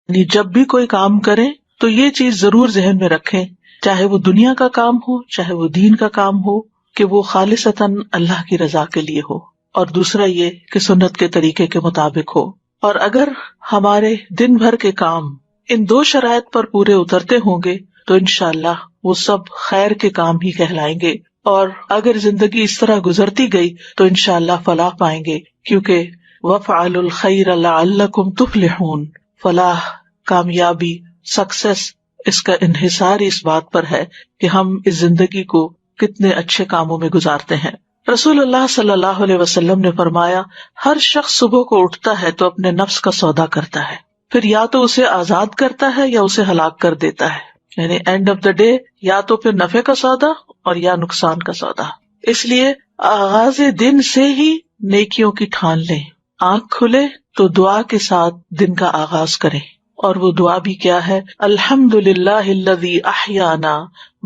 یعنی جب بھی کوئی کام کریں تو یہ چیز ضرور ذہن میں رکھیں، چاہے وہ دنیا کا کام ہو چاہے وہ دین کا کام ہو، کہ وہ خالصتاً اللہ کی رضا کے لیے ہو، اور دوسرا یہ کہ سنت کے طریقے کے مطابق ہو۔ اور اگر ہمارے دن بھر کے کام ان دو شرائط پر پورے اترتے ہوں گے تو انشاءاللہ وہ سب خیر کے کام ہی کہلائیں گے، اور اگر زندگی اس طرح گزرتی گئی تو انشاءاللہ فلاح پائیں گے، کیونکہ وَافْعَلُوا الْخَيْرَ لَعَلَّكُمْ تُفْلِحُونَ، فلاح، کامیابی، سکسیس، اس کا انحصار اس بات پر ہے کہ ہم اس زندگی کو کتنے اچھے کاموں میں گزارتے ہیں۔ رسول اللہ صلی اللہ علیہ وسلم نے فرمایا، ہر شخص صبح کو اٹھتا ہے تو اپنے نفس کا سودا کرتا ہے، پھر یا تو اسے آزاد کرتا ہے یا اسے ہلاک کر دیتا ہے، یعنی اینڈ آف دا ڈے یا تو پھر نفع کا سودا اور یا نقصان کا سودا۔ اس لیے آغاز دن سے ہی نیکیوں کی ٹھان لیں، آنکھ کھلے تو دعا کے ساتھ دن کا آغاز کریں، اور وہ دعا بھی کیا ہے؟ الحمدللہ الذی احیانا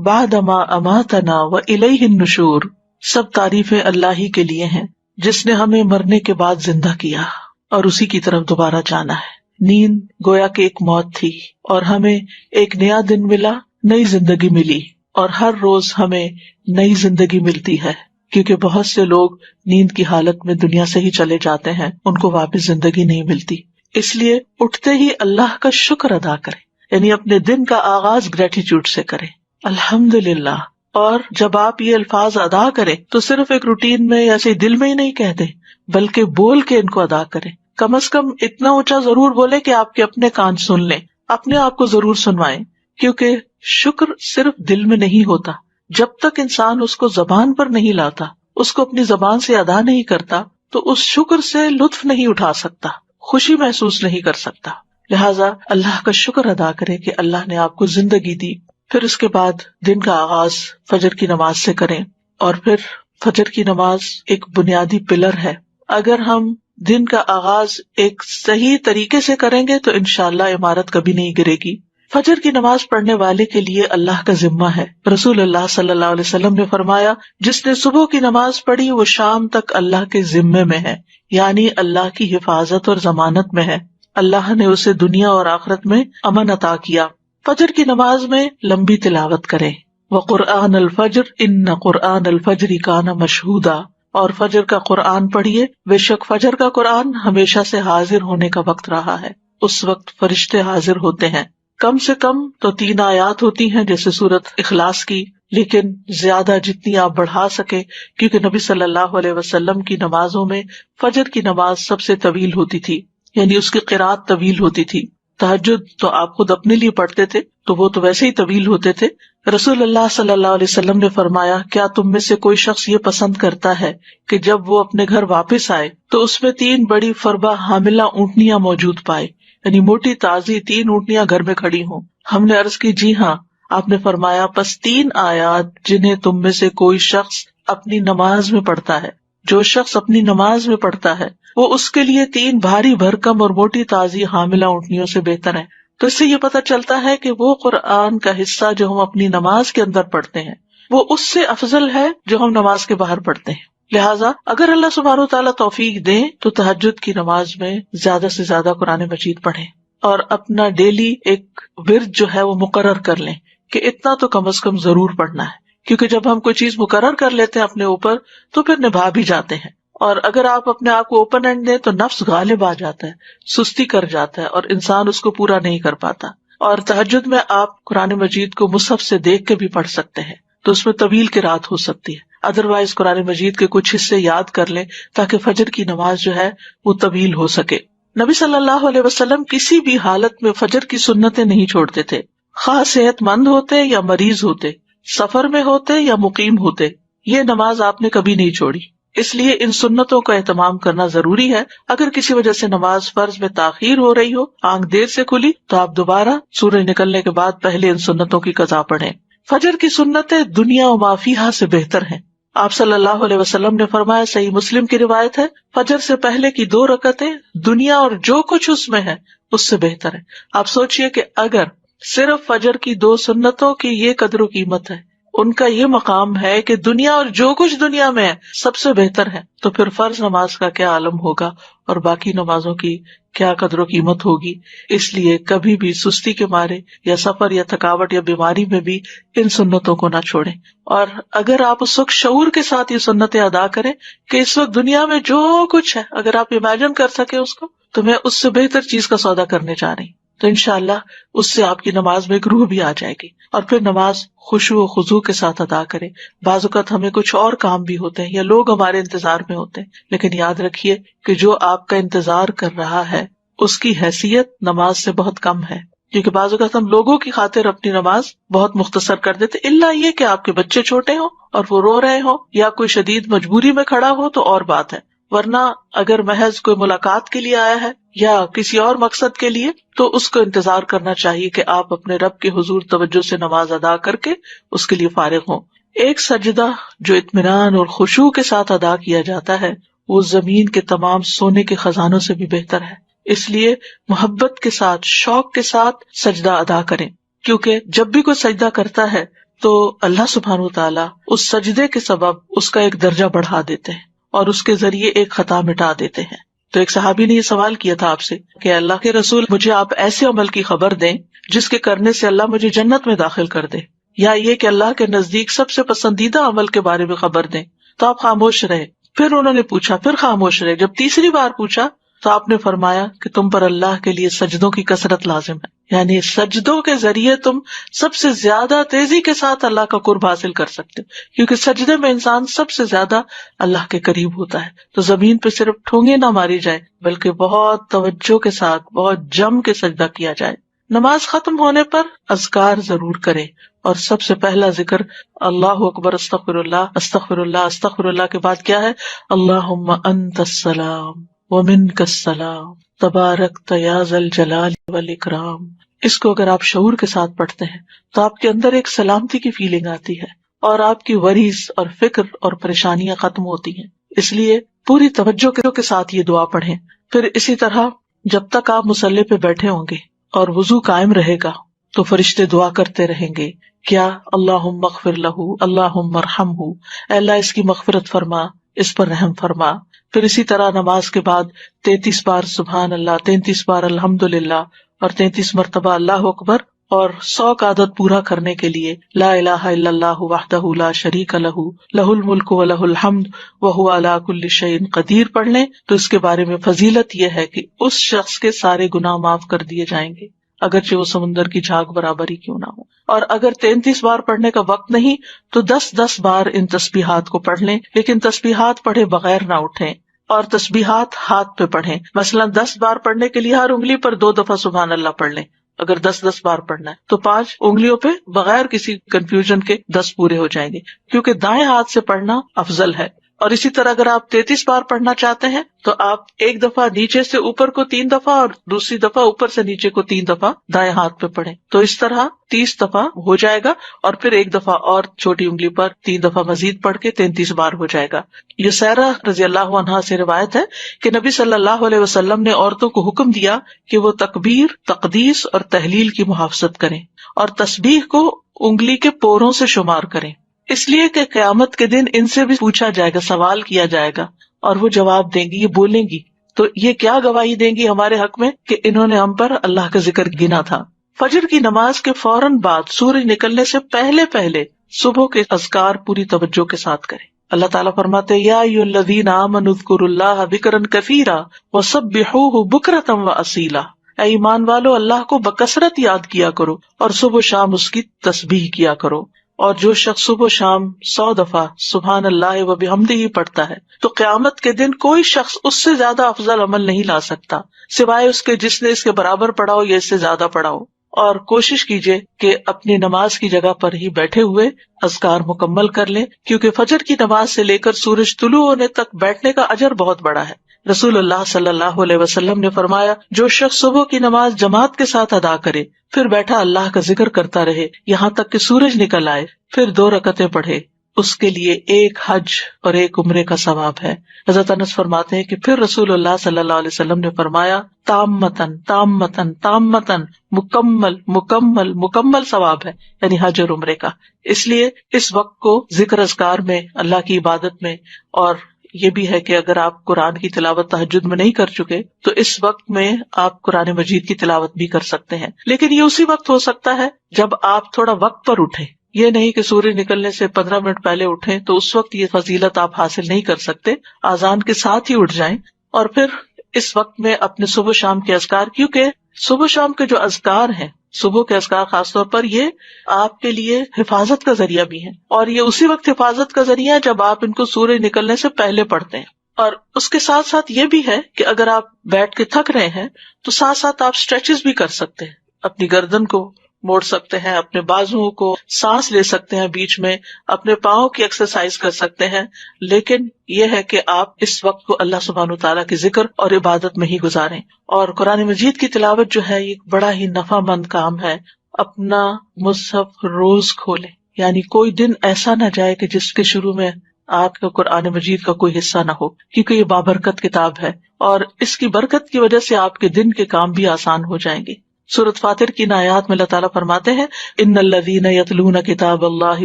بعد ما اماتنا والیہ النشور، سب تعریفیں اللہ ہی کے لیے ہیں جس نے ہمیں مرنے کے بعد زندہ کیا اور اسی کی طرف دوبارہ جانا ہے۔ نیند گویا کہ ایک موت تھی اور ہمیں ایک نیا دن ملا، نئی زندگی ملی، اور ہر روز ہمیں نئی زندگی ملتی ہے، کیونکہ بہت سے لوگ نیند کی حالت میں دنیا سے ہی چلے جاتے ہیں، ان کو واپس زندگی نہیں ملتی۔ اس لیے اٹھتے ہی اللہ کا شکر ادا کریں، یعنی اپنے دن کا آغاز گریٹیٹیوڈ سے کریں، الحمدللہ۔ اور جب آپ یہ الفاظ ادا کریں تو صرف ایک روٹین میں یا ایسے دل میں ہی نہیں کہتے، بلکہ بول کے ان کو ادا کریں۔ کم از کم اتنا اونچا ضرور بولے کہ آپ کے اپنے کان سن لیں، اپنے آپ کو ضرور سنوائیں، کیونکہ شکر صرف دل میں نہیں ہوتا، جب تک انسان اس کو زبان پر نہیں لاتا، اس کو اپنی زبان سے ادا نہیں کرتا، تو اس شکر سے لطف نہیں اٹھا سکتا، خوشی محسوس نہیں کر سکتا۔ لہٰذا اللہ کا شکر ادا کرے کہ اللہ نے آپ کو زندگی دی۔ پھر اس کے بعد دن کا آغاز فجر کی نماز سے کریں، اور پھر فجر کی نماز ایک بنیادی پلر ہے۔ اگر ہم دن کا آغاز ایک صحیح طریقے سے کریں گے تو انشاءاللہ عمارت کبھی نہیں گرے گی۔ فجر کی نماز پڑھنے والے کے لیے اللہ کا ذمہ ہے۔ رسول اللہ صلی اللہ علیہ وسلم نے فرمایا، جس نے صبح کی نماز پڑھی وہ شام تک اللہ کے ذمے میں ہے، یعنی اللہ کی حفاظت اور ضمانت میں ہے، اللہ نے اسے دنیا اور آخرت میں امن عطا کیا۔ فجر کی نماز میں لمبی تلاوت کریں، وقرآن الفجر ان قرآن الفجر کان مشہودا، اور فجر کا قرآن پڑھیے، بے شک فجر کا قرآن ہمیشہ سے حاضر ہونے کا وقت رہا ہے، اس وقت فرشتے حاضر ہوتے ہیں۔ کم سے کم تو 3 آیات ہوتی ہیں جیسے سورۃ اخلاص کی، لیکن زیادہ جتنی آپ بڑھا سکے، کیونکہ نبی صلی اللہ علیہ وسلم کی نمازوں میں فجر کی نماز سب سے طویل ہوتی تھی، یعنی اس کی قرات طویل ہوتی تھی۔ تہجد تو آپ خود اپنے لیے پڑھتے تھے تو وہ تو ویسے ہی طویل ہوتے تھے۔ رسول اللہ صلی اللہ علیہ وسلم نے فرمایا، کیا تم میں سے کوئی شخص یہ پسند کرتا ہے کہ جب وہ اپنے گھر واپس آئے تو اس میں 3 بڑی فربہ حاملہ اونٹنیاں موجود پائے، یعنی موٹی تازی 3 اونٹنیاں گھر میں کھڑی ہوں؟ ہم نے عرض کی جی ہاں۔ آپ نے فرمایا، پس 3 آیات جنہیں تم میں سے کوئی شخص اپنی نماز میں پڑھتا ہے، جو شخص اپنی نماز میں پڑھتا ہے وہ اس کے لیے 3 بھاری بھرکم اور موٹی تازی حاملہ اونٹنیوں سے بہتر ہے۔ تو اس سے یہ پتہ چلتا ہے کہ وہ قرآن کا حصہ جو ہم اپنی نماز کے اندر پڑھتے ہیں وہ اس سے افضل ہے جو ہم نماز کے باہر پڑھتے ہیں۔ لہٰذا اگر اللہ سبحانہ و تعالیٰ توفیق دیں تو تہجد کی نماز میں زیادہ سے زیادہ قرآن مجید پڑھیں، اور اپنا ڈیلی ایک ورد جو ہے وہ مقرر کر لیں کہ اتنا تو کم از کم ضرور پڑھنا ہے، کیونکہ جب ہم کوئی چیز مقرر کر لیتے ہیں اپنے اوپر تو پھر نبھا بھی جاتے ہیں۔ اور اگر آپ اپنے آپ کو اوپن اینڈ دیں تو نفس غالب آ جاتا ہے، سستی کر جاتا ہے اور انسان اس کو پورا نہیں کر پاتا۔ اور تہجد میں آپ قرآن مجید کو مصحف سے دیکھ کے بھی پڑھ سکتے ہیں، تو اس میں طویل قرات ہو سکتی ہے۔ ادروائز قرآن مجید کے کچھ حصے یاد کر لیں تاکہ فجر کی نماز جو ہے وہ طویل ہو سکے۔ نبی صلی اللہ علیہ وسلم کسی بھی حالت میں فجر کی سنتیں نہیں چھوڑتے تھے، خاص صحت مند ہوتے یا مریض ہوتے، سفر میں ہوتے یا مقیم ہوتے، یہ نماز آپ نے کبھی نہیں چھوڑی۔ اس لیے ان سنتوں کا اہتمام کرنا ضروری ہے۔ اگر کسی وجہ سے نماز فرض میں تاخیر ہو رہی ہو، آنکھ دیر سے کھلی، تو آپ دوبارہ سورج نکلنے کے بعد پہلے ان سنتوں کی قضا پڑھیں۔ فجر کی سنتیں دنیا و ما فیہا سے بہتر ہیں۔ آپ صلی اللہ علیہ وسلم نے فرمایا، صحیح مسلم کی روایت ہے، فجر سے پہلے کی 2 رکعتیں دنیا اور جو کچھ اس میں ہے اس سے بہتر ہے۔ آپ سوچئے کہ اگر صرف فجر کی 2 سنتوں کی یہ قدر و قیمت ہے ان کا یہ مقام ہے کہ دنیا اور جو کچھ دنیا میں ہے سب سے بہتر ہے، تو پھر فرض نماز کا کیا عالم ہوگا اور باقی نمازوں کی کیا قدر و قیمت ہوگی۔ اس لیے کبھی بھی سستی کے مارے یا سفر یا تھکاوٹ یا بیماری میں بھی ان سنتوں کو نہ چھوڑیں، اور اگر آپ اس وقت شعور کے ساتھ یہ سنتیں ادا کریں کہ اس وقت دنیا میں جو کچھ ہے اگر آپ امیجن کر سکیں اس کو، تو میں اس سے بہتر چیز کا سودا کرنے جا رہی ہوں، تو انشاءاللہ اس سے آپ کی نماز میں ایک روح بھی آ جائے گی، اور پھر نماز خشوع و خضوع کے ساتھ ادا کریں۔ بعض اوقات ہمیں کچھ اور کام بھی ہوتے ہیں یا لوگ ہمارے انتظار میں ہوتے ہیں، لیکن یاد رکھیے کہ جو آپ کا انتظار کر رہا ہے اس کی حیثیت نماز سے بہت کم ہے، کیونکہ بعض اوقات ہم لوگوں کی خاطر اپنی نماز بہت مختصر کر دیتے، الا یہ کہ آپ کے بچے چھوٹے ہوں اور وہ رو رہے ہوں یا کوئی شدید مجبوری میں کھڑا ہو تو اور بات ہے، ورنہ اگر محض کوئی ملاقات کے لیے آیا ہے یا کسی اور مقصد کے لیے تو اس کو انتظار کرنا چاہیے کہ آپ اپنے رب کے حضور توجہ سے نماز ادا کر کے اس کے لیے فارغ ہوں۔ ایک سجدہ جو اطمینان اور خشوع کے ساتھ ادا کیا جاتا ہے وہ زمین کے تمام سونے کے خزانوں سے بھی بہتر ہے، اس لیے محبت کے ساتھ شوق کے ساتھ سجدہ ادا کریں، کیونکہ جب بھی کوئی سجدہ کرتا ہے تو اللہ سبحانہ وتعالیٰ اس سجدے کے سبب اس کا ایک درجہ بڑھا دیتے ہیں اور اس کے ذریعے ایک خطا مٹا دیتے ہیں۔ تو ایک صحابی نے یہ سوال کیا تھا آپ سے کہ اللہ کے رسول مجھے آپ ایسے عمل کی خبر دیں جس کے کرنے سے اللہ مجھے جنت میں داخل کر دے، یا یہ کہ اللہ کے نزدیک سب سے پسندیدہ عمل کے بارے میں خبر دیں، تو آپ خاموش رہے۔ پھر انہوں نے پوچھا، پھر خاموش رہے۔ جب تیسری بار پوچھا تو آپ نے فرمایا کہ تم پر اللہ کے لیے سجدوں کی کثرت لازم ہے، یعنی سجدوں کے ذریعے تم سب سے زیادہ تیزی کے ساتھ اللہ کا قرب حاصل کر سکتے، کیونکہ سجدے میں انسان سب سے زیادہ اللہ کے قریب ہوتا ہے۔ تو زمین پہ صرف ٹھونگے نہ ماری جائے بلکہ بہت توجہ کے ساتھ بہت جم کے سجدہ کیا جائے۔ نماز ختم ہونے پر اذکار ضرور کریں، اور سب سے پہلا ذکر اللہ اکبر استغفر اللہ استغفر اللہ استغفر اللہ کے بعد کیا ہے؟ اللہم انت السلام ومنک السلام تبارکت یا ذا الجلال والاکرام۔ اس کو اگر آپ شعور کے ساتھ پڑھتے ہیں تو آپ کے اندر ایک سلامتی کی فیلنگ آتی ہے اور آپ کی وریز اور فکر اور پریشانیاں ختم ہوتی ہیں، اس لیے پوری توجہ کے ساتھ یہ دعا پڑھیں۔ پھر اسی طرح جب تک آپ مصلی پہ بیٹھے ہوں گے اور وضو قائم رہے گا تو فرشتے دعا کرتے رہیں گے، کیا اللہم اغفر لہ اللہم ارحمہ، اے اللہ اس کی مغفرت فرما، اس پر رحم فرما۔ پھر اسی طرح نماز کے بعد 33 بار سبحان اللہ، 33 بار الحمدللہ اور 33 مرتبہ اللہ اکبر، اور 100 کا عدد پورا کرنے کے لیے لا الہ الا اللہ وحدہ لا شریک لہ لہ الملک و لہ الحمد وہو علی کل شیء قدیر پڑھ لیں تو اس کے بارے میں فضیلت یہ ہے کہ اس شخص کے سارے گناہ معاف کر دیے جائیں گے، اگرچہ وہ سمندر کی جھاگ برابر ہی کیوں نہ ہو۔ اور اگر 33 بار پڑھنے کا وقت نہیں تو 10 بار ان تسبیحات کو پڑھ لیں، لیکن تسبیحات پڑھے بغیر نہ اٹھیں، اور تسبیحات ہاتھ پہ پڑھیں۔ مثلا 10 بار پڑھنے کے لیے ہر انگلی پر 2 دفعہ سبحان اللہ پڑھ لیں۔ اگر 10 بار پڑھنا ہے تو 5 انگلیوں پہ بغیر کسی کنفیوژن کے 10 پورے ہو جائیں گے، کیونکہ دائیں ہاتھ سے پڑھنا افضل ہے۔ اور اسی طرح اگر آپ 33 بار پڑھنا چاہتے ہیں تو آپ ایک دفعہ نیچے سے اوپر کو 3 دفعہ اور دوسری دفعہ اوپر سے نیچے کو 3 دفعہ دائیں ہاتھ پہ پڑھیں، تو اس طرح 30 دفعہ ہو جائے گا، اور پھر ایک دفعہ اور چھوٹی انگلی پر 3 دفعہ مزید پڑھ کے 33 بار ہو جائے گا۔ یہ سیرہ رضی اللہ عنہا سے روایت ہے کہ نبی صلی اللہ علیہ وسلم نے عورتوں کو حکم دیا کہ وہ تکبیر، تقدیس اور تحلیل کی محافظت کریں اور تسبیح کو انگلی کے پوروں سے شمار کریں، اس لیے کہ قیامت کے دن ان سے بھی پوچھا جائے گا، سوال کیا جائے گا، اور وہ جواب دیں گی، یہ بولیں گی، تو یہ کیا گواہی دیں گی ہمارے حق میں کہ انہوں نے ہم پر اللہ کا ذکر گنا تھا۔ فجر کی نماز کے فوراً بعد سورج نکلنے سے پہلے صبح کے اذکار پوری توجہ کے ساتھ کریں۔ اللہ تعالیٰ فرماتے یا ایھا الذین آمنوا اذکروا اللہ ذکرا کثیرا وسبحوہ بکرۃ واصیلا، اے ایمان والو اللہ کو بکثرت یاد کیا کرو اور صبح و شام اس کی تسبیح کیا کرو۔ اور جو شخص صبح و شام 100 دفعہ سبحان اللہ و بحمدہ پڑھتا ہے تو قیامت کے دن کوئی شخص اس سے زیادہ افضل عمل نہیں لا سکتا سوائے اس کے جس نے اس کے برابر پڑھا ہو یا اس سے زیادہ پڑھا ہو۔ اور کوشش کیجئے کہ اپنی نماز کی جگہ پر ہی بیٹھے ہوئے اذکار مکمل کر لیں، کیونکہ فجر کی نماز سے لے کر سورج طلوع ہونے تک بیٹھنے کا اجر بہت بڑا ہے۔ رسول اللہ صلی اللہ علیہ وسلم نے فرمایا، جو شخص صبح کی نماز جماعت کے ساتھ ادا کرے پھر بیٹھا اللہ کا ذکر کرتا رہے یہاں تک کہ سورج نکل آئے، پھر 2 رکعتیں پڑھے اس کے لیے ایک حج اور ایک عمرے کا ثواب ہے۔ حضرت انس فرماتے ہیں کہ پھر رسول اللہ صلی اللہ علیہ وسلم نے فرمایا تامتن تامتن تامتن، مکمل مکمل مکمل ثواب ہے، یعنی حج اور عمرے کا۔ اس لیے اس وقت کو ذکر اذکار میں، اللہ کی عبادت میں، اور یہ بھی ہے کہ اگر آپ قرآن کی تلاوت تہجد میں نہیں کر چکے تو اس وقت میں آپ قرآن مجید کی تلاوت بھی کر سکتے ہیں، لیکن یہ اسی وقت ہو سکتا ہے جب آپ تھوڑا وقت پر اٹھیں۔ یہ نہیں کہ سورج نکلنے سے 15 منٹ پہلے اٹھیں تو اس وقت یہ فضیلت آپ حاصل نہیں کر سکتے، آذان کے ساتھ ہی اٹھ جائیں، اور پھر اس وقت میں اپنے صبح شام کے اذکار، کیونکہ صبح شام کے جو اذکار ہیں، صبح کے اذکار خاص طور پر، یہ آپ کے لیے حفاظت کا ذریعہ بھی ہے، اور یہ اسی وقت حفاظت کا ذریعہ ہے جب آپ ان کو سورج نکلنے سے پہلے پڑھتے ہیں۔ اور اس کے ساتھ ساتھ یہ بھی ہے کہ اگر آپ بیٹھ کے تھک رہے ہیں تو ساتھ ساتھ آپ اسٹریچز بھی کر سکتے ہیں، اپنی گردن کو موڑ سکتے ہیں، اپنے بازوؤں کو سانس لے سکتے ہیں بیچ میں، اپنے پاؤں کی ایکسرسائز کر سکتے ہیں، لیکن یہ ہے کہ آپ اس وقت کو اللہ سبحانہ تعالیٰ کے ذکر اور عبادت میں ہی گزاریں۔ اور قرآن مجید کی تلاوت جو ہے یہ بڑا ہی نفع مند کام ہے۔ اپنا مصحف روز کھولیں، یعنی کوئی دن ایسا نہ جائے کہ جس کے شروع میں آپ کو قرآن مجید کا کوئی حصہ نہ ہو، کیونکہ یہ بابرکت کتاب ہے، اور اس کی برکت کی وجہ سے آپ کے دن کے کام بھی آسان ہو جائیں گے۔ سورۃ فاطر کی ان آیات میں اللہ تعالیٰ فرماتے ہیں ان الذین یتلون کتاب اللہ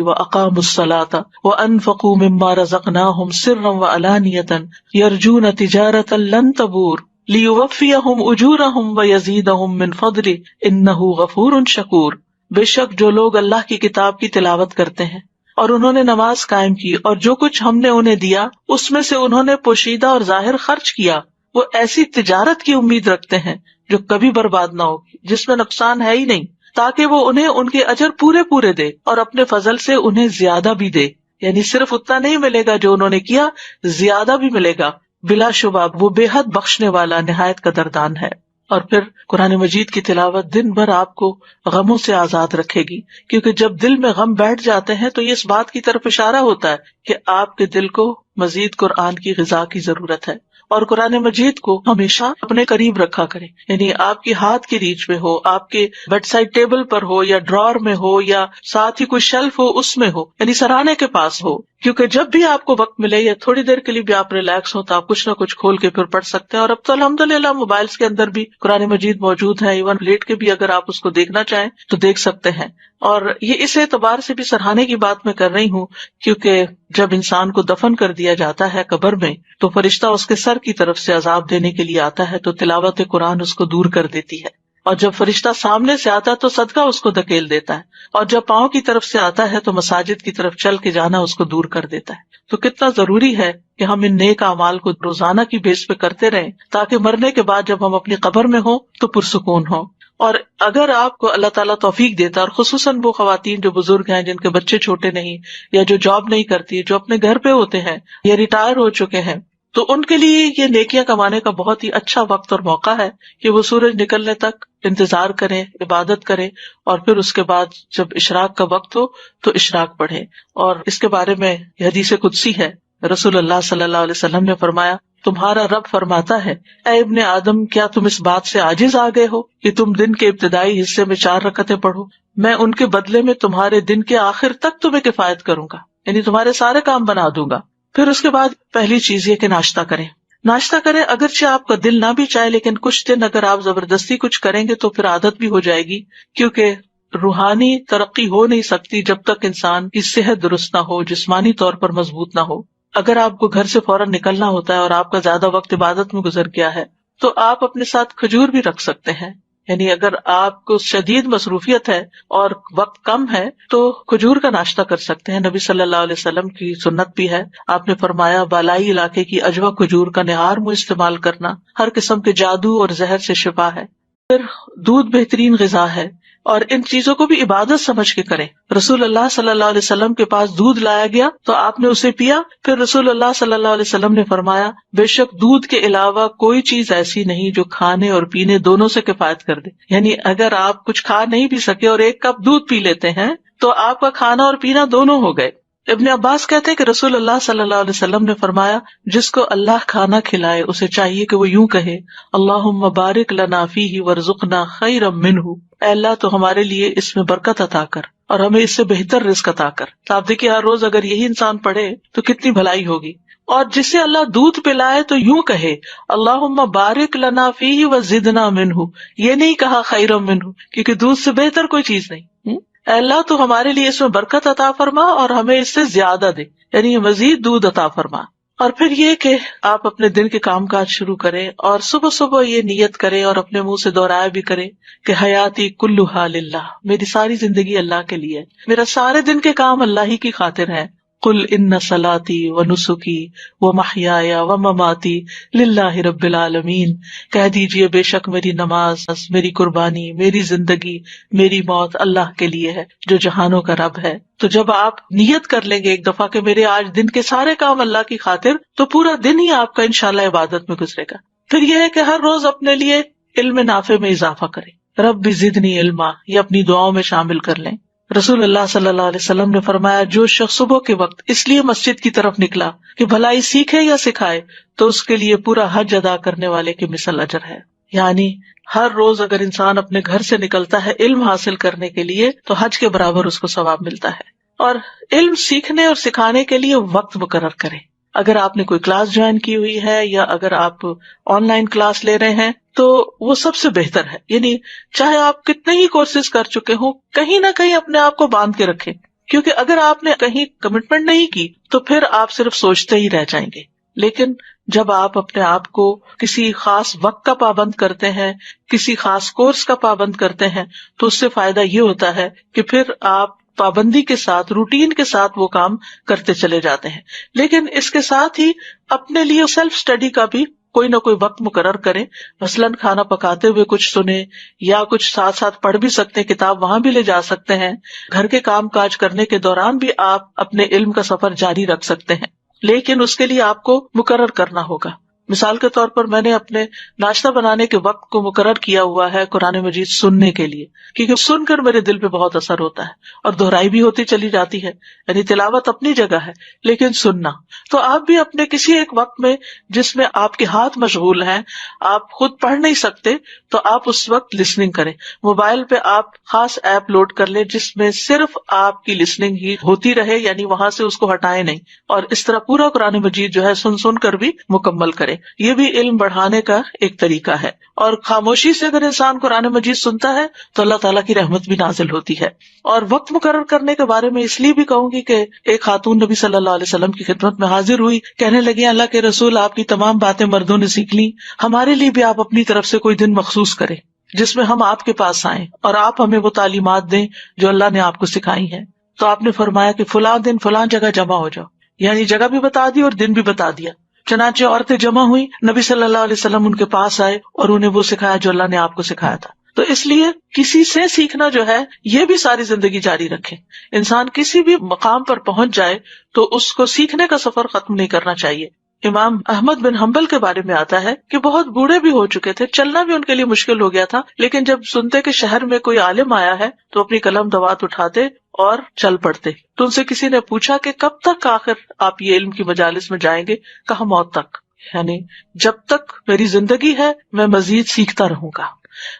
واقاموا الصلاۃ وانفقوا مما رزقناہم سرا وعلانیۃ یرجون تجارۃ لن تبور لیوفیہم اجورہم ویزیدہم من فضلہ انہ غفور شکور۔ بے شک جو لوگ اللہ کی کتاب کی تلاوت کرتے ہیں اور انہوں نے نماز قائم کی، اور جو کچھ ہم نے انہیں دیا اس میں سے انہوں نے پوشیدہ اور ظاہر خرچ کیا، وہ ایسی تجارت کی امید رکھتے ہیں جو کبھی برباد نہ ہوگی، جس میں نقصان ہے ہی نہیں، تاکہ وہ انہیں ان کے اجر پورے پورے دے اور اپنے فضل سے انہیں زیادہ بھی دے، یعنی صرف اتنا نہیں ملے گا جو انہوں نے کیا، زیادہ بھی ملے گا، بلا شبہ وہ بے حد بخشنے والا نہایت قدردان ہے۔ اور پھر قرآن مجید کی تلاوت دن بھر آپ کو غموں سے آزاد رکھے گی، کیونکہ جب دل میں غم بیٹھ جاتے ہیں تو یہ اس بات کی طرف اشارہ ہوتا ہے کہ آپ کے دل کو مزید قرآن کی غذا کی ضرورت ہے۔ اور قرآن مجید کو ہمیشہ اپنے قریب رکھا کریں، یعنی آپ کے ہاتھ کی ریچ میں ہو، آپ کے بیڈ سائڈ ٹیبل پر ہو، یا ڈرار میں ہو، یا ساتھ ہی کوئی شیلف ہو اس میں ہو، یعنی سراہنے کے پاس ہو، کیونکہ جب بھی آپ کو وقت ملے یا تھوڑی دیر کے لیے بھی آپ ریلیکس ہو تو آپ کچھ نہ کچھ کھول کے پھر پڑھ سکتے ہیں۔ اور اب تو الحمدللہ موبائلز کے اندر بھی قرآن مجید موجود ہے، ایون لیٹ کے بھی اگر آپ اس کو دیکھنا چاہیں تو دیکھ سکتے ہیں۔ اور یہ اس اعتبار سے بھی سراہنے کی بات میں کر رہی ہوں کیونکہ جب انسان کو دفن کر دیا جاتا ہے قبر میں تو فرشتہ اس کے سر کی طرف سے عذاب دینے کے لیے آتا ہے، تو تلاوت قرآن اس کو دور کر دیتی ہے، اور جب فرشتہ سامنے سے آتا ہے تو صدقہ اس کو دھکیل دیتا ہے، اور جب پاؤں کی طرف سے آتا ہے تو مساجد کی طرف چل کے جانا اس کو دور کر دیتا ہے۔ تو کتنا ضروری ہے کہ ہم ان نیک اعمال کو روزانہ کی بیس پہ کرتے رہیں تاکہ مرنے کے بعد جب ہم اپنی قبر میں ہوں تو پرسکون ہوں۔ اور اگر آپ کو اللہ تعالیٰ توفیق دیتا ہے، اور خصوصاً وہ خواتین جو بزرگ ہیں، جن کے بچے چھوٹے نہیں، یا جو جاب نہیں کرتی، جو اپنے گھر پہ ہوتے ہیں یا ریٹائر ہو چکے ہیں، تو ان کے لیے یہ نیکیاں کمانے کا بہت ہی اچھا وقت اور موقع ہے کہ وہ سورج نکلنے تک انتظار کریں، عبادت کریں، اور پھر اس کے بعد جب اشراق کا وقت ہو تو اشراق پڑھیں۔ اور اس کے بارے میں یہ حدیث قدسی ہے، رسول اللہ صلی اللہ علیہ وسلم نے فرمایا تمہارا رب فرماتا ہے اے ابن آدم، کیا تم اس بات سے عاجز آ گئے ہو کہ تم دن کے ابتدائی حصے میں 4 رکعتیں پڑھو؟ میں ان کے بدلے میں تمہارے دن کے آخر تک تمہیں کفایت کروں گا، یعنی تمہارے سارے کام بنا دوں گا۔ پھر اس کے بعد پہلی چیز یہ کہ ناشتہ کریں، ناشتہ کریں، اگرچہ آپ کا دل نہ بھی چاہے، لیکن کچھ دن اگر آپ زبردستی کچھ کریں گے تو پھر عادت بھی ہو جائے گی، کیونکہ روحانی ترقی ہو نہیں سکتی جب تک انسان کی صحت درست نہ ہو، جسمانی طور پر مضبوط نہ ہو۔ اگر آپ کو گھر سے فوراً نکلنا ہوتا ہے اور آپ کا زیادہ وقت عبادت میں گزر گیا ہے تو آپ اپنے ساتھ کھجور بھی رکھ سکتے ہیں، یعنی اگر آپ کو شدید مصروفیت ہے اور وقت کم ہے تو کھجور کا ناشتہ کر سکتے ہیں۔ نبی صلی اللہ علیہ وسلم کی سنت بھی ہے، آپ نے فرمایا بالائی علاقے کی اجوا کھجور کا نہار منہ استعمال کرنا ہر قسم کے جادو اور زہر سے شفا ہے۔ پھر دودھ بہترین غذا ہے، اور ان چیزوں کو بھی عبادت سمجھ کے کریں۔ رسول اللہ صلی اللہ علیہ وسلم کے پاس دودھ لایا گیا تو آپ نے اسے پیا، پھر رسول اللہ صلی اللہ علیہ وسلم نے فرمایا بے شک دودھ کے علاوہ کوئی چیز ایسی نہیں جو کھانے اور پینے دونوں سے کفایت کر دے، یعنی اگر آپ کچھ کھا نہیں پی سکے اور 1 کپ دودھ پی لیتے ہیں تو آپ کا کھانا اور پینا دونوں ہو گئے۔ ابن عباس کہتے ہیں کہ رسول اللہ صلی اللہ علیہ وسلم نے فرمایا، جس کو اللہ کھانا کھلائے اسے چاہیے کہ وہ یوں کہے، اللہم بارک لنا فیہ وارزقنا خیرا منہ، اے اللہ تو ہمارے لیے اس میں برکت عطا کر اور ہمیں اس سے بہتر رزق عطا کر۔ تو آپ دیکھیے ہر روز اگر یہی انسان پڑھے تو کتنی بھلائی ہوگی۔ اور جسے اللہ دودھ پلائے تو یوں کہے، اللہم بارک لنا فیہ وزدنا منہ، یہ نہیں کہا خیرا منہ، کیونکہ دودھ سے بہتر کوئی چیز نہیں۔ اے اللہ تو ہمارے لیے اس میں برکت عطا فرما اور ہمیں اس سے زیادہ دے، یعنی مزید دودھ عطا فرما۔ اور پھر یہ کہ آپ اپنے دن کے کام کاج شروع کریں اور صبح صبح یہ نیت کریں اور اپنے منہ سے دہرایا بھی کریں کہ حیاتی کلھا للہ، میری ساری زندگی اللہ کے لیے، میرا سارے دن کے کام اللہ ہی کی خاطر ہے۔ قل ان صلاتی ونسکی ومحیای ومماتی للہ رب العالمین، کہہ دیجئے بے شک میری نماز، میری قربانی، میری زندگی، میری موت اللہ کے لیے ہے جو جہانوں کا رب ہے۔ تو جب آپ نیت کر لیں گے ایک دفعہ کہ میرے آج دن کے سارے کام اللہ کی خاطر، تو پورا دن ہی آپ کا انشاءاللہ عبادت میں گزرے گا۔ پھر یہ ہے کہ ہر روز اپنے لیے علم نافع میں اضافہ کریں، رب زدنی علما، یہ اپنی دعاؤں میں شامل کر لیں۔ رسول اللہ صلی اللہ علیہ وسلم نے فرمایا، جو شخص صبح کے وقت اس لیے مسجد کی طرف نکلا کہ بھلائی سیکھے یا سکھائے تو اس کے لیے پورا حج ادا کرنے والے کے مثل اجر ہے۔ یعنی ہر روز اگر انسان اپنے گھر سے نکلتا ہے علم حاصل کرنے کے لیے تو حج کے برابر اس کو ثواب ملتا ہے۔ اور علم سیکھنے اور سکھانے کے لیے وقت مقرر کریں۔ اگر آپ نے کوئی کلاس جوائن کی ہوئی ہے یا اگر آپ آن لائن کلاس لے رہے ہیں تو وہ سب سے بہتر ہے۔ یعنی چاہے آپ کتنے ہی کورسز کر چکے ہوں، کہیں نہ کہیں اپنے آپ کو باندھ کے رکھیں، کیونکہ اگر آپ نے کہیں کمٹمنٹ نہیں کی تو پھر آپ صرف سوچتے ہی رہ جائیں گے۔ لیکن جب آپ اپنے آپ کو کسی خاص وقت کا پابند کرتے ہیں، کسی خاص کورس کا پابند کرتے ہیں، تو اس سے فائدہ یہ ہوتا ہے کہ پھر آپ پابندی کے ساتھ، روٹین کے ساتھ وہ کام کرتے چلے جاتے ہیں۔ لیکن اس کے ساتھ ہی اپنے لیے سیلف اسٹڈی کا بھی کوئی نہ کوئی وقت مقرر کریں۔ مثلاً کھانا پکاتے ہوئے کچھ سنیں یا کچھ ساتھ ساتھ پڑھ بھی سکتے ہیں، کتاب وہاں بھی لے جا سکتے ہیں۔ گھر کے کام کاج کرنے کے دوران بھی آپ اپنے علم کا سفر جاری رکھ سکتے ہیں، لیکن اس کے لیے آپ کو مقرر کرنا ہوگا۔ مثال کے طور پر میں نے اپنے ناشتہ بنانے کے وقت کو مقرر کیا ہوا ہے قرآن مجید سننے کے لیے، کیونکہ سن کر میرے دل پہ بہت اثر ہوتا ہے اور دہرائی بھی ہوتی چلی جاتی ہے۔ یعنی تلاوت اپنی جگہ ہے لیکن سننا، تو آپ بھی اپنے کسی ایک وقت میں جس میں آپ کے ہاتھ مشغول ہیں، آپ خود پڑھ نہیں سکتے، تو آپ اس وقت لسننگ کریں۔ موبائل پہ آپ خاص ایپ لوڈ کر لیں جس میں صرف آپ کی لسننگ ہی ہوتی رہے، یعنی وہاں سے اس کو ہٹائیں نہیں، اور اس طرح پورا قرآن مجید جو ہے سن سن کر بھی مکمل کریں۔ یہ بھی علم بڑھانے کا ایک طریقہ ہے۔ اور خاموشی سے اگر انسان قرآن مجید سنتا ہے تو اللہ تعالیٰ کی رحمت بھی نازل ہوتی ہے۔ اور وقت مقرر کرنے کے بارے میں اس لیے بھی کہوں گی کہ ایک خاتون نبی صلی اللہ علیہ وسلم کی خدمت میں حاضر ہوئی، کہنے لگی، اللہ کے رسول، آپ کی تمام باتیں مردوں نے سیکھ لی، ہمارے لیے بھی آپ اپنی طرف سے کوئی دن مخصوص کریں جس میں ہم آپ کے پاس آئیں اور آپ ہمیں وہ تعلیمات دیں جو اللہ نے آپ کو سکھائی ہیں۔ تو آپ نے فرمایا کہ فلاں دن فلاں جگہ جمع ہو جاؤ، یعنی جگہ بھی بتا دی اور دن بھی بتا دیا۔ چنانچہ عورتیں جمع ہوئی، نبی صلی اللہ علیہ وسلم ان کے پاس آئے اور انہیں وہ سکھایا جو اللہ نے آپ کو سکھایا تھا۔ تو اس لیے کسی سے سیکھنا جو ہے یہ بھی ساری زندگی جاری رکھے۔ انسان کسی بھی مقام پر پہنچ جائے تو اس کو سیکھنے کا سفر ختم نہیں کرنا چاہیے۔ امام احمد بن حنبل کے بارے میں آتا ہے کہ بہت بوڑھے بھی ہو چکے تھے، چلنا بھی ان کے لیے مشکل ہو گیا تھا، لیکن جب سنتے کہ شہر میں کوئی عالم آیا ہے تو اپنی قلم دوات اٹھاتے اور چل پڑتے۔ تو ان سے کسی نے پوچھا کہ کب تک آخر آپ یہ علم کی مجالس میں جائیں گے؟ کہا موت تک، یعنی جب تک میری زندگی ہے میں مزید سیکھتا رہوں گا۔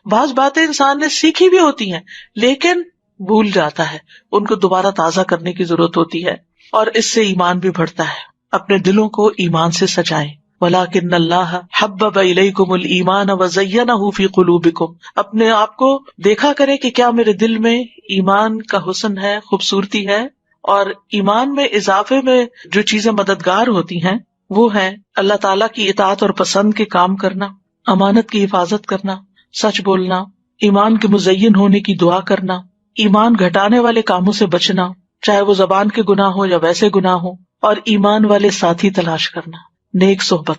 بعض باتیں انسان نے سیکھی بھی ہوتی ہیں لیکن بھول جاتا ہے، ان کو دوبارہ تازہ کرنے کی ضرورت ہوتی ہے، اور اس سے ایمان بھی بڑھتا ہے۔ اپنے دلوں کو ایمان سے سجائیں۔ وَلَٰكِنَّ اللَّهَ حَبَّبَ إِلَيْكُمُ الْإِيمَانَ وَزَيَّنَهُ فِي قُلُوبِكُمْ۔ اپنے آپ کو دیکھا کریں کہ کیا میرے دل میں ایمان کا حسن ہے، خوبصورتی ہے، اور ایمان میں اضافے میں جو چیزیں مددگار ہوتی ہیں وہ ہیں اللہ تعالیٰ کی اطاعت اور پسند کے کام کرنا، امانت کی حفاظت کرنا، سچ بولنا، ایمان کے مزین ہونے کی دعا کرنا، ایمان گھٹانے والے کاموں سے بچنا، چاہے وہ زبان کے گناہ ہو یا ویسے گناہ ہو، اور ایمان والے ساتھی تلاش کرنا، نیک صحبت۔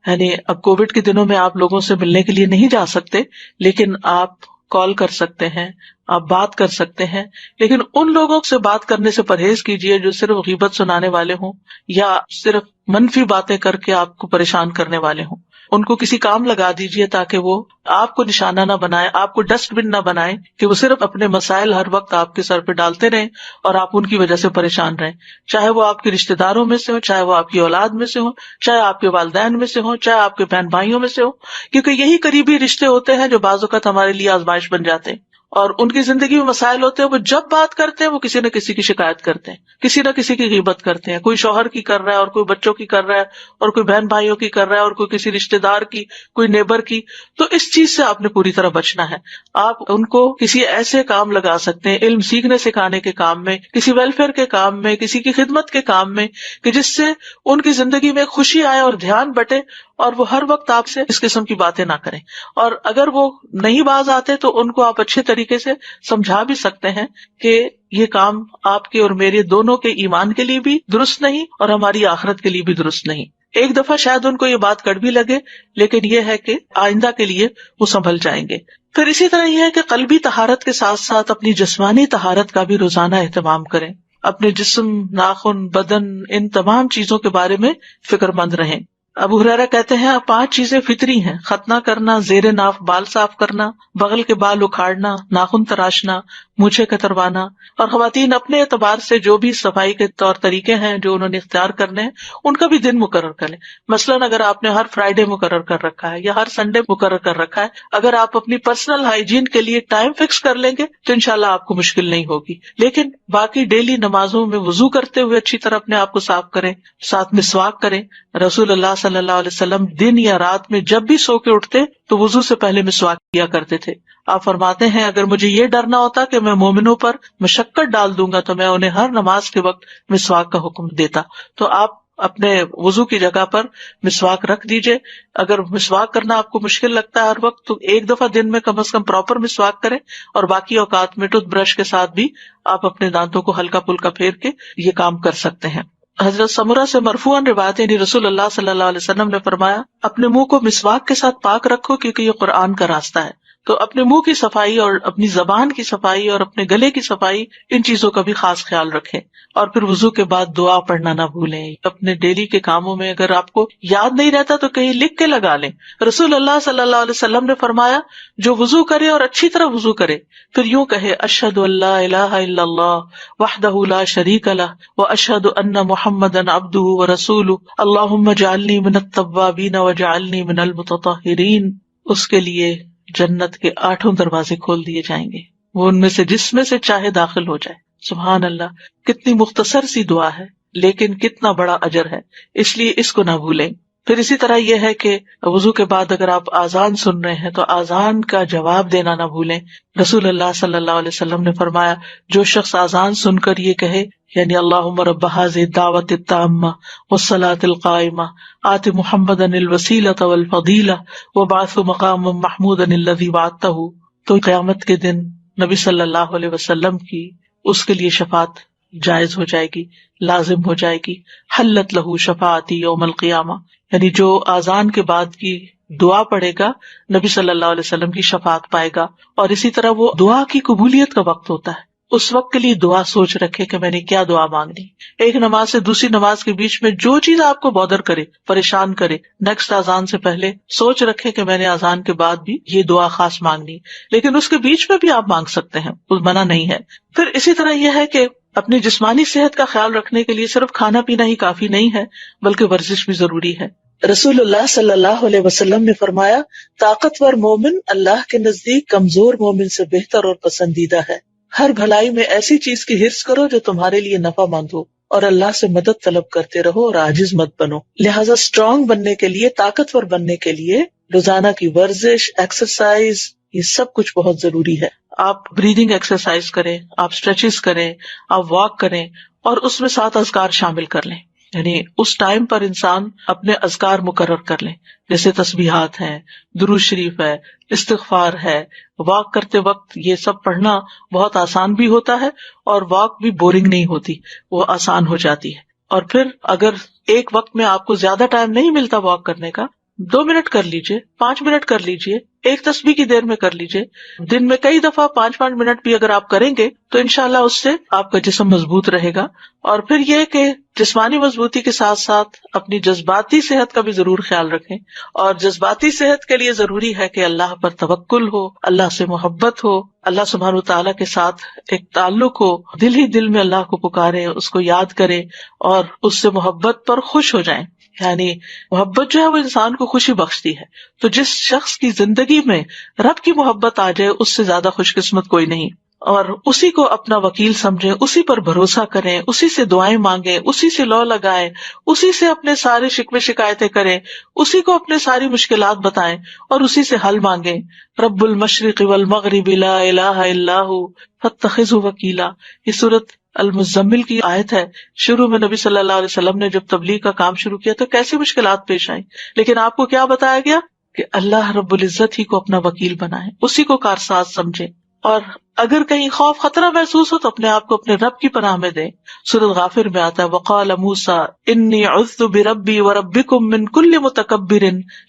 یعنی اب کووڈ کے دنوں میں آپ لوگوں سے ملنے کے لیے نہیں جا سکتے، لیکن آپ کال کر سکتے ہیں، آپ بات کر سکتے ہیں، لیکن ان لوگوں سے بات کرنے سے پرہیز کیجیے جو صرف غیبت سنانے والے ہوں یا صرف منفی باتیں کر کے آپ کو پریشان کرنے والے ہوں۔ ان کو کسی کام لگا دیجئے تاکہ وہ آپ کو نشانہ نہ بنائے، آپ کو ڈسٹ بن نہ بنائے کہ وہ صرف اپنے مسائل ہر وقت آپ کے سر پہ ڈالتے رہیں اور آپ ان کی وجہ سے پریشان رہیں، چاہے وہ آپ کے رشتے داروں میں سے ہو، چاہے وہ آپ کی اولاد میں سے ہو، چاہے آپ کے والدین میں سے ہو، چاہے آپ کے بہن بھائیوں میں سے ہو، کیونکہ یہی قریبی رشتے ہوتے ہیں جو بعض اوقات ہمارے لیے آزمائش بن جاتے ہیں، اور ان کی زندگی میں مسائل ہوتے ہیں، وہ جب بات کرتے ہیں وہ کسی نہ کسی کی شکایت کرتے ہیں، کسی نہ کسی کی غیبت کرتے ہیں، کوئی شوہر کی کر رہا ہے اور کوئی بچوں کی کر رہا ہے اور کوئی بہن بھائیوں کی کر رہا ہے اور کوئی کسی رشتے دار کی، کوئی نیبر کی. تو اس چیز سے آپ نے پوری طرح بچنا ہے. آپ ان کو کسی ایسے کام لگا سکتے ہیں، علم سیکھنے سکھانے کے کام میں، کسی ویلفیئر کے کام میں، کسی کی خدمت کے کام میں، کہ جس سے ان کی زندگی میں خوشی آئے اور دھیان بٹے اور وہ ہر وقت آپ سے اس قسم کی باتیں نہ کریں. اور اگر وہ نہیں باز آتے تو ان کو آپ اچھے طریقے سے سمجھا بھی سکتے ہیں کہ یہ کام آپ کے اور میرے دونوں کے ایمان کے لیے بھی درست نہیں اور ہماری آخرت کے لیے بھی درست نہیں. ایک دفعہ شاید ان کو یہ بات کڑوی لگے، لیکن یہ ہے کہ آئندہ کے لیے وہ سنبھل جائیں گے. پھر اسی طرح یہ ہے کہ قلبی طہارت کے ساتھ ساتھ اپنی جسمانی طہارت کا بھی روزانہ اہتمام کریں. اپنے جسم، ناخن، بدن، ان تمام چیزوں کے بارے میں فکر مند رہیں. ابو ہریرہ کہتے ہیں 5 چیزیں فطری ہیں: ختنہ کرنا، زیر ناف بال صاف کرنا، بغل کے بال اکھاڑنا، ناخن تراشنا، مونچھیں کتروانا. اور خواتین اپنے اعتبار سے جو بھی صفائی کے طور طریقے ہیں جو انہوں نے اختیار کرنے ہیں ان کا بھی دن مقرر کر لیں. مثلاً اگر آپ نے ہر فرائیڈے مقرر کر رکھا ہے یا ہر سنڈے مقرر کر رکھا ہے، اگر آپ اپنی پرسنل ہائیجین کے لیے ٹائم فکس کر لیں گے تو انشاءاللہ آپ کو مشکل نہیں ہوگی. لیکن باقی ڈیلی نمازوں میں وضو کرتے ہوئے اچھی طرح اپنے آپ کو صاف کریں، ساتھ مسواک کریں. رسول اللہ صلی اللہ علیہ وسلم دن یا رات میں جب بھی سو کے اٹھتے تو وضو سے پہلے مسواک کیا کرتے تھے. آپ فرماتے ہیں اگر مجھے یہ ڈر نہ ہوتا کہ میں مومنوں پر مشقت ڈال دوں گا تو میں انہیں ہر نماز کے وقت مسواک کا حکم دیتا. تو آپ اپنے وضو کی جگہ پر مسواک رکھ دیجئے. اگر مسواک کرنا آپ کو مشکل لگتا ہے ہر وقت تو ایک دفعہ دن میں کم از کم پراپر مسواک کریں، اور باقی اوقات میں ٹوتھ برش کے ساتھ بھی آپ اپنے دانتوں کو ہلکا پھلکا پھیر کے یہ کام کر سکتے ہیں. حضرت سمرہ سے مرفوعاً روایت ہے، رسول اللہ صلی اللہ علیہ وسلم نے فرمایا اپنے منہ کو مسواک کے ساتھ پاک رکھو کیونکہ یہ قرآن کا راستہ ہے. تو اپنے منہ کی صفائی اور اپنی زبان کی صفائی اور اپنے گلے کی صفائی، ان چیزوں کا بھی خاص خیال رکھیں. اور پھر وضو کے بعد دعا پڑھنا نہ بھولیں. اپنے ڈیلی کے کاموں میں اگر آپ کو یاد نہیں رہتا تو کہیں لکھ کے لگا لیں. رسول اللہ صلی اللہ علیہ وسلم نے فرمایا جو وضو کرے اور اچھی طرح وضو کرے پھر یوں کہے اشہد ان لا الہ الا اللہ وحدہ لا شریک لہ واشہد ان محمدا عبدہ ورسولہ اللہم اجعلنی من التوابین واجعلنی من المتطہرین، اس کے لیے جنت کے 8 دروازے کھول دیے جائیں گے، وہ ان میں سے جس میں سے چاہے داخل ہو جائے. سبحان اللہ، کتنی مختصر سی دعا ہے لیکن کتنا بڑا اجر ہے، اس لیے اس کو نہ بھولیں. پھر اسی طرح یہ ہے کہ وضو کے بعد اگر آپ آذان سن رہے ہیں تو آذان کا جواب دینا نہ بھولیں. رسول اللہ صلی اللہ علیہ وسلم نے فرمایا جو شخص آذان سن کر یہ کہے یعنی اللہم رب هذه الدعوة التامة والصلاة القائمة آت محمدا الوسیلة والفضیلة وابعثه مقاما محمودا الذی وعدته، تو قیامت کے دن نبی صلی اللہ علیہ وسلم کی اس کے لیے شفاعت جائز ہو جائے گی، لازم ہو جائے گی. حلت لہ شفاعتی یوم القیامہ، یعنی جو آذان کے بعد کی دعا پڑھے گا نبی صلی اللہ علیہ وسلم کی شفاعت پائے گا. اور اسی طرح وہ دعا کی قبولیت کا وقت ہوتا ہے، اس وقت کے لیے دعا سوچ رکھے کہ میں نے کیا دعا مانگنی. ایک نماز سے دوسری نماز کے بیچ میں جو چیز آپ کو بودر کرے، پریشان کرے، نیکسٹ آذان سے پہلے سوچ رکھے کہ میں نے آذان کے بعد بھی یہ دعا خاص مانگنی، لیکن اس کے بیچ میں بھی آپ مانگ سکتے ہیں، کوئی منع نہیں ہے. پھر اسی طرح یہ ہے کہ اپنی جسمانی صحت کا خیال رکھنے کے لیے صرف کھانا پینا ہی کافی نہیں ہے بلکہ ورزش بھی ضروری ہے. رسول اللہ صلی اللہ علیہ وسلم نے فرمایا طاقتور مومن اللہ کے نزدیک کمزور مومن سے بہتر اور پسندیدہ ہے. ہر بھلائی میں ایسی چیز کی حرص کرو جو تمہارے لیے نفع مند ہو، اور اللہ سے مدد طلب کرتے رہو اور عاجز مت بنو. لہٰذا اسٹرانگ بننے کے لیے، طاقتور بننے کے لیے روزانہ کی ورزش، ایکسرسائز، یہ سب کچھ بہت ضروری ہے. آپ بریدنگ ایکسرسائز کریں، آپ اسٹریچز کریں، آپ واک کریں، اور اس میں 7 اذکار شامل کر لیں. یعنی اس ٹائم پر انسان اپنے اذکار مقرر کر لیں، جیسے تسبیحات ہیں، درود شریف ہے، استغفار ہے. واک کرتے وقت یہ سب پڑھنا بہت آسان بھی ہوتا ہے اور واک بھی بورنگ نہیں ہوتی، وہ آسان ہو جاتی ہے. اور پھر اگر ایک وقت میں آپ کو زیادہ ٹائم نہیں ملتا واک کرنے کا 2 منٹ کر لیجئے، 5 منٹ کر لیجئے، ایک تسبیح کی دیر میں کر لیجئے، دن میں کئی دفعہ 5-5 منٹ بھی اگر آپ کریں گے تو انشاءاللہ اس سے آپ کا جسم مضبوط رہے گا. اور پھر یہ کہ جسمانی مضبوطی کے ساتھ ساتھ اپنی جذباتی صحت کا بھی ضرور خیال رکھیں. اور جذباتی صحت کے لیے ضروری ہے کہ اللہ پر توکل ہو، اللہ سے محبت ہو، اللہ سبحانہ وتعالیٰ کے ساتھ ایک تعلق ہو، دل ہی دل میں اللہ کو پکارے، اس کو یاد کرے اور اس سے محبت پر خوش ہو جائیں. یعنی محبت جو ہے وہ انسان کو خوشی بخشتی ہے. تو جس شخص کی زندگی میں رب کی محبت آ جائے اس سے زیادہ خوش قسمت کوئی نہیں. اور اسی کو اپنا وکیل سمجھیں، اسی پر بھروسہ کریں، اسی سے دعائیں مانگیں، اسی سے لو لگائیں، اسی سے اپنے سارے شکوے شکایتیں کریں، اسی کو اپنے ساری مشکلات بتائیں اور اسی سے حل مانگیں. رب المشرق والمغرب لا الہ الا ہو فاتخذہ وکیلا، یہ سورۃ المزمل کی آیت ہے. شروع میں نبی صلی اللہ علیہ وسلم نے جب تبلیغ کا کام شروع کیا تو کیسی مشکلات پیش آئیں، لیکن آپ کو کیا بتایا گیا کہ اللہ رب العزت ہی کو اپنا وکیل بنائیں، اسی کو کارساز سمجھیں. اور اگر کہیں خوف خطرہ محسوس ہو تو اپنے آپ کو اپنے رب کی پناہ میں دیں. سورۃ غافر میں آتا ہے وقال موسیٰ انی عذت بربی وربکم من کل متکبر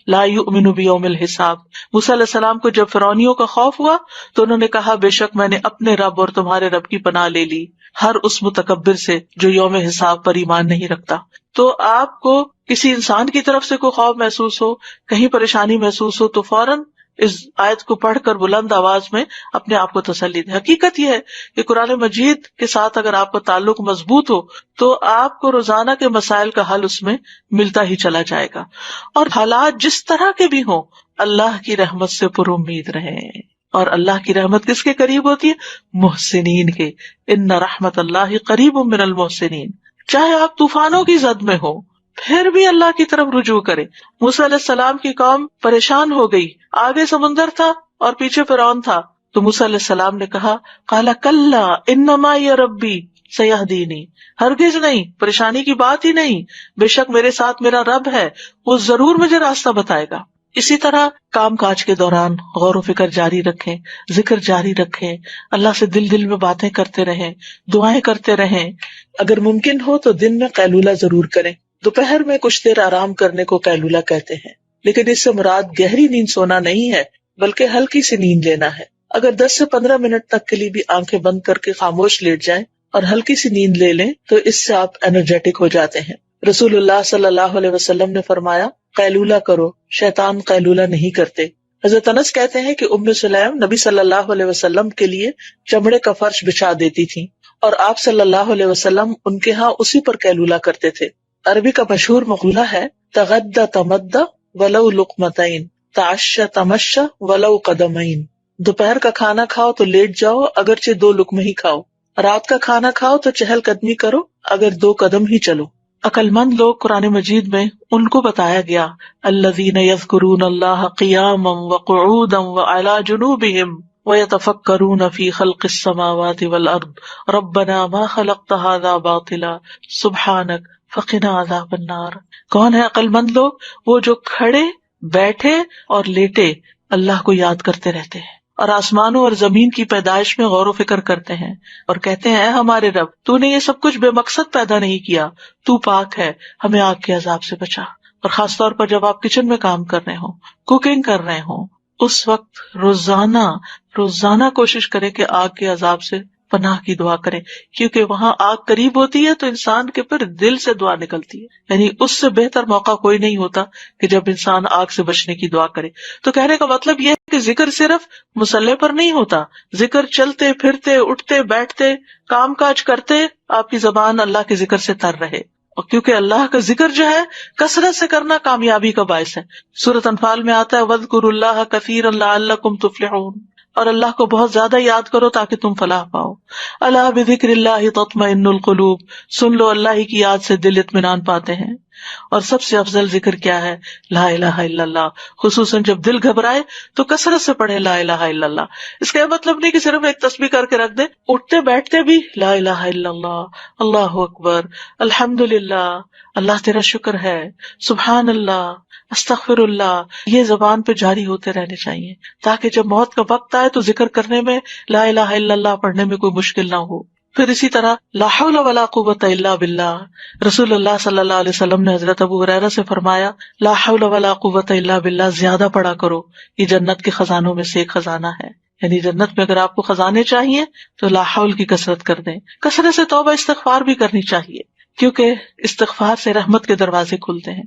لا یؤمن بیوم الحساب. موسیٰ علیہ السلام کو جب فرعونیوں کا خوف ہوا تو انہوں نے کہا بے شک میں نے اپنے رب اور تمہارے رب کی پناہ لے لی، ہر اس متکبر سے جو یوم حساب پر ایمان نہیں رکھتا. تو آپ کو کسی انسان کی طرف سے کوئی خوف محسوس ہو، کہیں پریشانی محسوس ہو تو فوراً اس آیت کو پڑھ کر بلند آواز میں اپنے آپ کو تسلی دے. حقیقت یہ ہے کہ قرآن مجید کے ساتھ اگر آپ کا تعلق مضبوط ہو تو آپ کو روزانہ کے مسائل کا حل اس میں ملتا ہی چلا جائے گا. اور حالات جس طرح کے بھی ہوں اللہ کی رحمت سے پر امید رہیں. اور اللہ کی رحمت کس کے قریب ہوتی ہے؟ محسنین کے. ان رحمت اللہ قریب من المحسنین. چاہے آپ طوفانوں کی زد میں ہو پھر بھی اللہ کی طرف رجوع کرے. موسیٰ علیہ السلام کی قوم پریشان ہو گئی، آگے سمندر تھا اور پیچھے فرعون تھا، تو موسیٰ علیہ السلام نے کہا قال کلا ان معی ربی سیہدینی، ہرگز نہیں، پریشانی کی بات ہی نہیں، بے شک میرے ساتھ میرا رب ہے، وہ ضرور مجھے راستہ بتائے گا. اسی طرح کام کاج کے دوران غور و فکر جاری رکھیں، ذکر جاری رکھیں، اللہ سے دل دل میں باتیں کرتے رہیں، دعائیں کرتے رہیں. اگر ممکن ہو تو دن میں قیلولہ ضرور کریں. دوپہر میں کچھ دیر آرام کرنے کو قیلولہ کہتے ہیں، لیکن اس سے مراد گہری نیند سونا نہیں ہے بلکہ ہلکی سی نیند لینا ہے. اگر 10 سے 15 منٹ تک کے لیے بھی آنکھیں بند کر کے خاموش لیٹ جائیں اور ہلکی سی نیند لے لیں تو اس سے آپ انرجیٹک ہو جاتے ہیں. رسول اللہ صلی اللہ علیہ وسلم نے فرمایا قیلولہ کرو، شیطان قیلولہ نہیں کرتے. حضرت انس کہتے ہیں کہ ام سلیم نبی صلی اللہ علیہ وسلم کے لیے چمڑے کا فرش بچھا دیتی تھی اور آپ صلی اللہ علیہ وسلم ان کے ہاں اسی پر قیلولہ کرتے تھے. عربی کا مشہور مقولہ ہے تغدى تمدى ولو لقمتين تعشى تمشى ولو قدمين. دوپہر کا کھانا کھاؤ تو لیٹ جاؤ اگرچہ 2 لقمے ہی کھاؤ، رات کا کھانا کھاؤ تو چہل قدمی کرو اگر 2 قدم ہی چلو. عقل مند لوگ قرآن مجید میں ان کو بتایا گیا الذین یذکرون اللہ قیاما وقعودا وعلی جنوبہم وَيَتَفَكَّرُونَ فِي خَلْقِ السَّمَاوَاتِ وَالْأَرْضِ رَبَّنَا مَا خَلَقْتَ هَذَا بَاطِلًا سُبْحَانَكَ فَقِنَا عَذَابَ النَّارِ. کون ہے عقل مند لوگ؟ وہ جو کھڑے، بیٹھے اور لیٹے اللہ کو یاد کرتے رہتے ہیں اور آسمانوں اور زمین کی پیدائش میں غور و فکر کرتے ہیں اور کہتے ہیں اے ہمارے رب، تو نے یہ سب کچھ بے مقصد پیدا نہیں کیا، تو پاک ہے، ہمیں آگ کے عذاب سے بچا. اور خاص طور پر جب آپ کچن میں کام کر رہے ہوں، کوکنگ کر رہے ہوں، اس وقت روزانہ کوشش کریں کہ آگ کے عذاب سے پناہ کی دعا کریں، کیونکہ وہاں آگ قریب ہوتی ہے تو انسان کے پھر دل سے دعا نکلتی ہے. یعنی اس سے بہتر موقع کوئی نہیں ہوتا کہ جب انسان آگ سے بچنے کی دعا کرے. تو کہنے کا مطلب یہ ہے کہ ذکر صرف مصلے پر نہیں ہوتا، ذکر چلتے پھرتے، اٹھتے بیٹھتے، کام کاج کرتے آپ کی زبان اللہ کے ذکر سے تر رہے. اور کیونکہ اللہ کا ذکر جو ہے کثرت سے کرنا کامیابی کا باعث ہے. سورۃ انفال میں آتا ہے وَاذْكُرُوا اللَّهَ كَثِيرًا لَعَلَّكُمْ تُفْلِحُونَ، اور اللہ کو بہت زیادہ یاد کرو تاکہ تم فلاح پاؤ. الا بذکر اللہ تطمئن القلوب، سن لو اللہ ہی کی یاد سے دل اطمینان پاتے ہیں. اور سب سے افضل ذکر کیا ہے؟ لا الہ الا اللہ. خصوصاً جب دل گھبرائے تو کثرت سے پڑھے لا الہ الا اللہ. اس کا یہ مطلب نہیں کہ صرف ایک تسبیح کر کے رکھ دے، اٹھتے بیٹھتے بھی لا الہ الا اللہ، اللہ اکبر، الحمدللہ، اللہ تیرا شکر ہے، سبحان اللہ، استغفر اللہ، یہ زبان پہ جاری ہوتے رہنے چاہیے تاکہ جب موت کا وقت آئے تو ذکر کرنے میں لا الہ الا اللہ پڑھنے میں کوئی مشکل نہ ہو. پھر اسی طرح لا حول ولا قوت الا باللہ، رسول اللہ صلی اللہ علیہ وسلم نے حضرت ابو ہریرہ سے فرمایا لا حول ولا قوت الا باللہ زیادہ پڑھا کرو، یہ جنت کے خزانوں میں سے ایک خزانہ ہے، یعنی جنت میں اگر آپ کو خزانے چاہیے تو لا حول کی کثرت کر دیں. کثرت سے توبہ استغفار بھی کرنی چاہیے، کیونکہ استغفار سے رحمت کے دروازے کھلتے ہیں،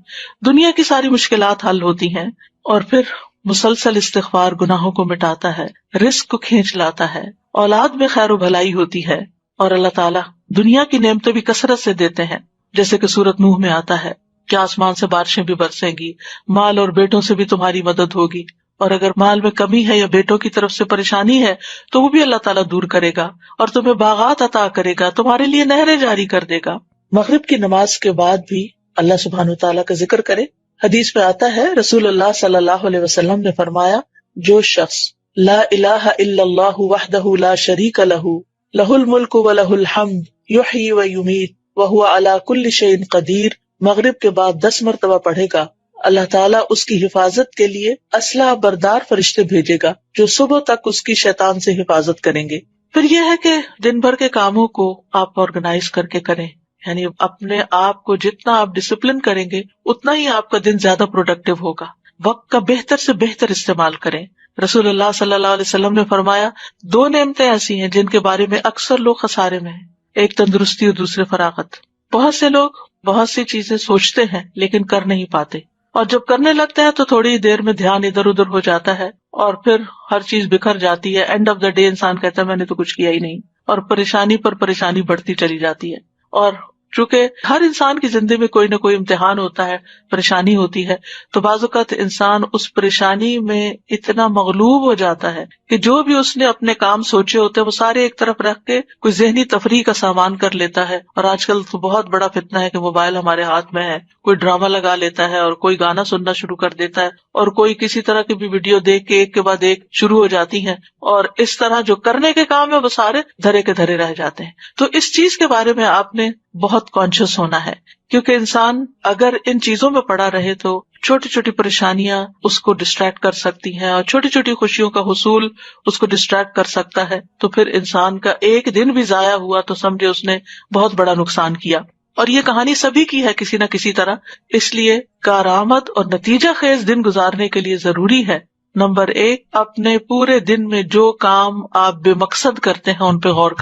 دنیا کی ساری مشکلات حل ہوتی ہیں. اور پھر مسلسل استغفار گناہوں کو مٹاتا ہے، رزق کو کھینچ لاتا ہے، اولاد میں خیر و بھلائی ہوتی ہے، اور اللہ تعالیٰ دنیا کی نعمتیں بھی کثرت سے دیتے ہیں، جیسے کہ سورۃ نوح میں آتا ہے کہ آسمان سے بارشیں بھی برسیں گی، مال اور بیٹوں سے بھی تمہاری مدد ہوگی، اور اگر مال میں کمی ہے یا بیٹوں کی طرف سے پریشانی ہے تو وہ بھی اللہ تعالیٰ دور کرے گا، اور تمہیں باغات عطا کرے گا، تمہارے لیے نہریں جاری کر دے گا. مغرب کی نماز کے بعد بھی اللہ سبحانہ وتعالیٰ کا ذکر کرے. حدیث میں آتا ہے رسول اللہ صلی اللہ علیہ وسلم نے فرمایا جو شخص لا الہ الا اللہ وحدہ لا شریک لہ لہ الملک ولہ الحمد یحیی ویمیت وہو علی کل شیء قدیر مغرب کے بعد 10 مرتبہ پڑھے گا، اللہ تعالیٰ اس کی حفاظت کے لیے اسلحہ بردار فرشتے بھیجے گا جو صبح تک اس کی شیطان سے حفاظت کریں گے. پھر یہ ہے کہ دن بھر کے کاموں کو آپ آرگنائز کر کے کریں، یعنی اپنے آپ کو جتنا آپ ڈسپلن کریں گے اتنا ہی آپ کا دن زیادہ پروڈکٹیو ہوگا. وقت کا بہتر سے بہتر استعمال کریں. رسول اللہ صلی اللہ علیہ وسلم نے فرمایا 2 نعمتیں ایسی ہیں جن کے بارے میں اکثر لوگ خسارے میں ہیں، ایک تندرستی اور دوسرے فراغت. بہت سے لوگ بہت سی چیزیں سوچتے ہیں لیکن کر نہیں پاتے، اور جب کرنے لگتے ہیں تو تھوڑی دیر میں دھیان ادھر ادھر ہو جاتا ہے اور پھر ہر چیز بکھر جاتی ہے. اینڈ آف دا ڈے انسان کہتا ہے میں نے تو کچھ کیا ہی نہیں، اور پریشانی پر پریشانی بڑھتی چلی جاتی ہے. اور چونکہ ہر انسان کی زندگی میں کوئی نہ کوئی امتحان ہوتا ہے، پریشانی ہوتی ہے، تو بعض اوقات انسان اس پریشانی میں اتنا مغلوب ہو جاتا ہے کہ جو بھی اس نے اپنے کام سوچے ہوتے ہیں وہ سارے ایک طرف رکھ کے کوئی ذہنی تفریح کا سامان کر لیتا ہے. اور آج کل تو بہت بڑا فتنہ ہے کہ موبائل ہمارے ہاتھ میں ہے، کوئی ڈرامہ لگا لیتا ہے اور کوئی گانا سننا شروع کر دیتا ہے، اور کوئی کسی طرح کی بھی ویڈیو دیکھ کے ایک کے بعد ایک شروع ہو جاتی ہیں، اور اس طرح جو کرنے کے کام ہے وہ سارے دھرے کے دھرے رہ جاتے ہیں. تو اس چیز کے بارے میں آپ نے بہت کانشیس ہونا ہے، کیونکہ انسان اگر ان چیزوں میں پڑا رہے تو چھوٹی چھوٹی پریشانیاں اس کو ڈسٹریکٹ کر سکتی ہیں، اور چھوٹی چھوٹی خوشیوں کا حصول اس کو ڈسٹریکٹ کر سکتا ہے. تو پھر انسان کا ایک دن بھی ضائع ہوا تو سمجھے اس نے بہت بڑا نقصان کیا. اور یہ کہانی سبھی کی ہے کسی نہ کسی طرح، اس لیے کارآمد اور نتیجہ خیز دن گزارنے کے لیے ضروری ہے نمبر 1 اپنے پورے دن میں جو کام آپ بے مقصد کرتے ہیں ان پہ غور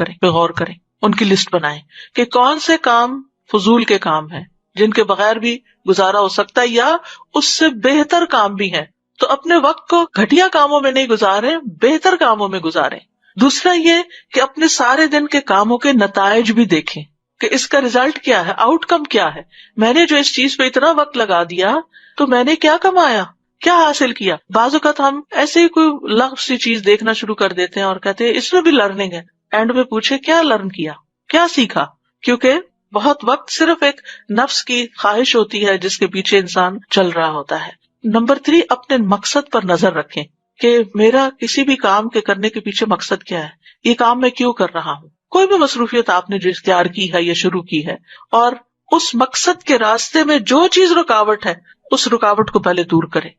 کریں، ان کی لسٹ بنائیں کہ کون سے کام فضول کے کام ہیں جن کے بغیر بھی گزارا ہو سکتا ہے یا اس سے بہتر کام بھی ہیں. تو اپنے وقت کو گھٹیا کاموں میں نہیں گزاریں، بہتر کاموں میں گزاریں. دوسرا یہ کہ اپنے سارے دن کے کاموں کے نتائج بھی دیکھیں کہ اس کا ریزلٹ کیا ہے، آؤٹ کم کیا ہے. میں نے جو اس چیز پہ اتنا وقت لگا دیا تو میں نے کیا کمایا، کیا حاصل کیا. بعض اوقات ہم ایسے ہی کوئی لغو سی چیز دیکھنا شروع کر دیتے ہیں اور کہتے ہیں اس میں بھی لرننگ ہے. اینڈ میں پوچھے کیا لرن کیا، کیا سیکھا، کیونکہ بہت وقت صرف ایک نفس کی خواہش ہوتی ہے جس کے پیچھے انسان چل رہا ہوتا ہے. نمبر 3 اپنے مقصد پر نظر رکھیں کہ میرا کسی بھی کام کے کرنے کے پیچھے مقصد کیا ہے، یہ کام میں کیوں کر رہا ہوں. کوئی بھی مصروفیت آپ نے جو اختیار کی ہے یا شروع کی ہے، اور اس مقصد کے راستے میں جو چیز رکاوٹ ہے اس رکاوٹ کو پہلے دور کریں.